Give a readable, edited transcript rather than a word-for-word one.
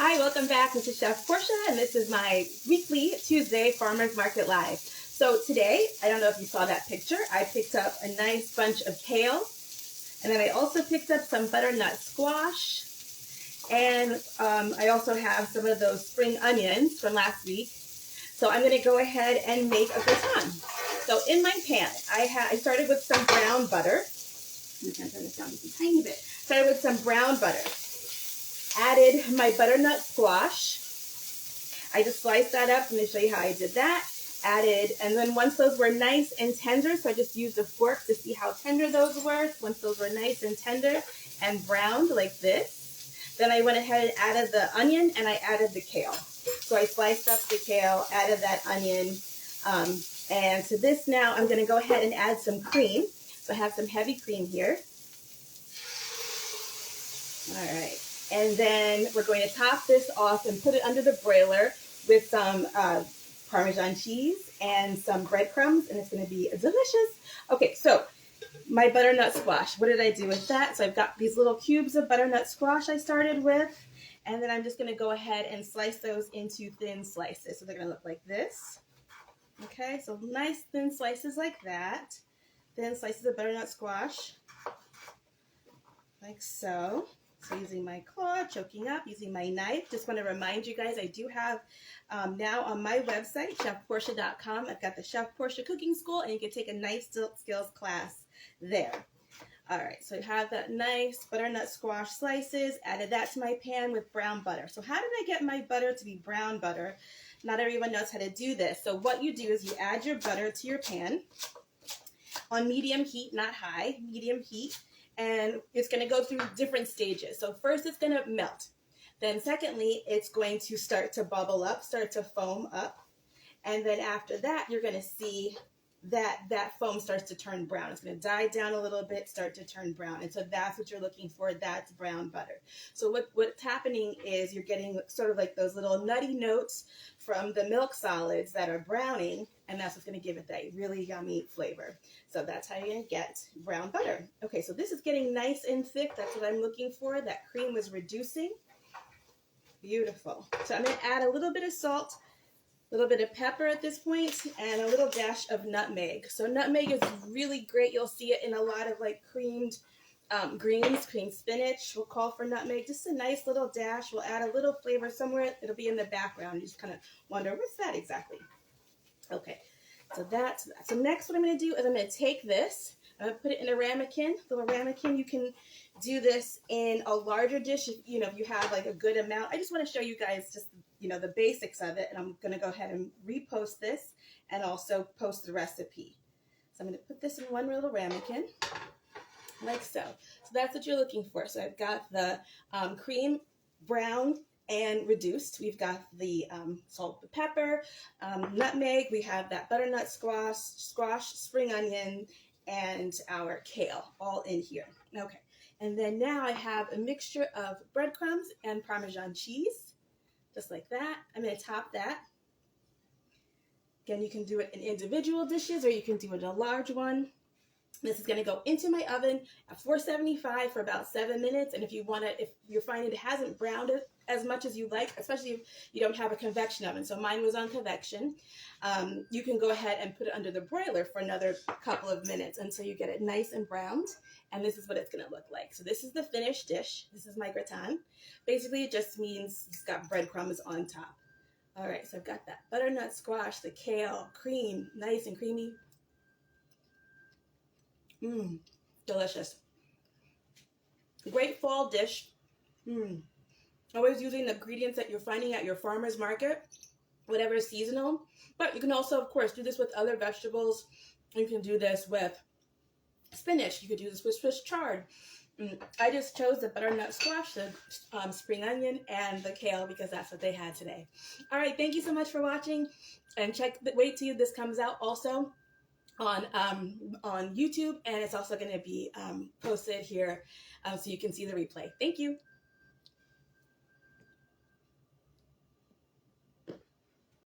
Hi, welcome back. This is Chef Portia, and this is my weekly Tuesday Farmers Market Live. So today, I don't know if you saw that picture, I picked up a nice bunch of kale, and then I also picked up some butternut squash, and I also have some of those spring onions from last week. So I'm going to go ahead and make a gratin. So in my pan, I started with some brown butter. I'm going to turn this down just a tiny bit. Started with some brown butter. Added my butternut squash. I just sliced that up. Let me show you how I did that. Added, and then once those were nice and tender, so I just used a fork to see how tender those were. Once those were nice and tender and browned like this, then I went ahead and added the onion and I added the kale. So I sliced up the kale, added that onion, and to this now I'm going to go ahead and add some cream. So I have some heavy cream here. All right. And then we're going to top this off and put it under the broiler with some Parmesan cheese and some breadcrumbs, and it's going to be delicious. Okay, so my butternut squash. What did I do with that? So I've got these little cubes of butternut squash I started with, and then I'm just going to go ahead and slice those into thin slices. So they're going to look like this. Okay, so nice thin slices like that. Thin slices of butternut squash, like so. So using my claw, choking up, using my knife. Just want to remind you guys, I do have now on my website, chefportia.com, I've got the Chef Portia Cooking School, and you can take a knife skills class there. All right, so I have that nice butternut squash slices, added that to my pan with brown butter. So how did I get my butter to be brown butter? Not everyone knows how to do this. So what you do is you add your butter to your pan on medium heat, not high, medium heat. And it's going to go through different stages. So first it's going to melt. Then secondly, it's going to start to bubble up, start to foam up. And then after that, you're going to see that foam starts to turn brown. It's going to die down a little bit, start to turn brown. And so that's what you're looking for. That's brown butter. So what's happening is you're getting sort of like those little nutty notes from the milk solids that are browning, and that's what's going to give it that really yummy flavor. So that's how you're going to get brown butter. Okay, so this is getting nice and thick. That's what I'm looking for. That cream was reducing. Beautiful. So I'm going to add a little bit of salt, a little bit of pepper at this point, and a little dash of nutmeg. So nutmeg is really great. You'll see it in a lot of like creamed greens, creamed spinach will call for nutmeg. Just a nice little dash. We'll add a little flavor somewhere. It'll be in the background. You just kind of wonder, what's that exactly? Okay, so that's that. So next what I'm going to do is I'm going to take this, I'm going to put it in a ramekin. Little ramekin, you can do this in a larger dish, if you have like a good amount. I just want to show you guys just, the basics of it, and I'm going to go ahead and repost this and also post the recipe. So I'm going to put this in one little ramekin, like so. So that's what you're looking for. So I've got the cream brown and reduced. We've got the salt, the pepper, nutmeg. We have that butternut squash, spring onion, and our kale all in here. Okay, and then now I have a mixture of breadcrumbs and Parmesan cheese, just like that. I'm going to top that. Again, you can do it in individual dishes, or you can do it in a large one. This is going to go into my oven at 475 for about 7 minutes. And if you're finding it hasn't browned it as much as you like, especially if you don't have a convection oven, so mine was on convection, you can go ahead and put it under the broiler for another couple of minutes until you get it nice and browned. And this is what it's going to look like. So this is the finished dish. This is my gratin. Basically, it just means it's got breadcrumbs on top. All right, so I've got that butternut squash, the kale, cream, nice and creamy. Delicious. Great fall dish. Always using the ingredients that you're finding at your farmer's market, whatever is seasonal. But you can also, of course, do this with other vegetables. You can do this with spinach. You could do this with Swiss chard. I just chose the butternut squash, the spring onion, and the kale because that's what they had today. All right, thank you so much for watching. And wait till this comes out also on YouTube, and it's also going to be posted here so you can see the replay. Thank you.